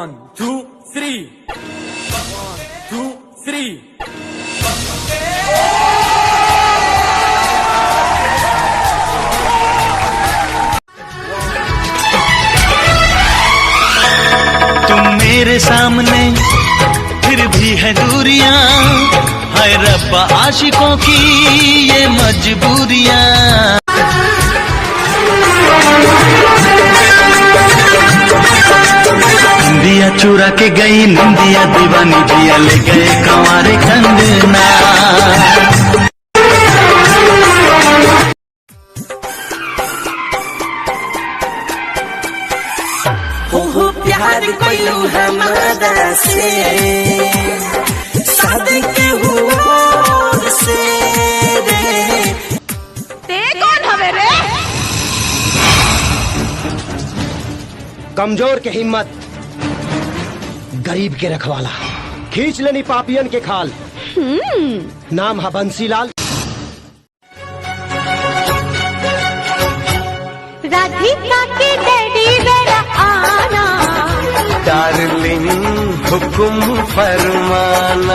1 2 3 1 2 3 तुम मेरे सामने फिर भी है दूरियां, हाय रब्बा आशिकों की ये मजबूरियां। दिया चुरा के गई निंदिया, दीवानी दिया ले गए कंवारे कंगना। हो प्यार कोइलू हमारा से शादी के हुआ से रे। ते कौन हवे रे? कमजोर के हिम्मत, गरीब के रखवाला, खींच लेनी पापियन के खाल। नाम है बंसीलाल। राधिका के डैडी जरा आना, डार्लिंग हुक्म फरमाना।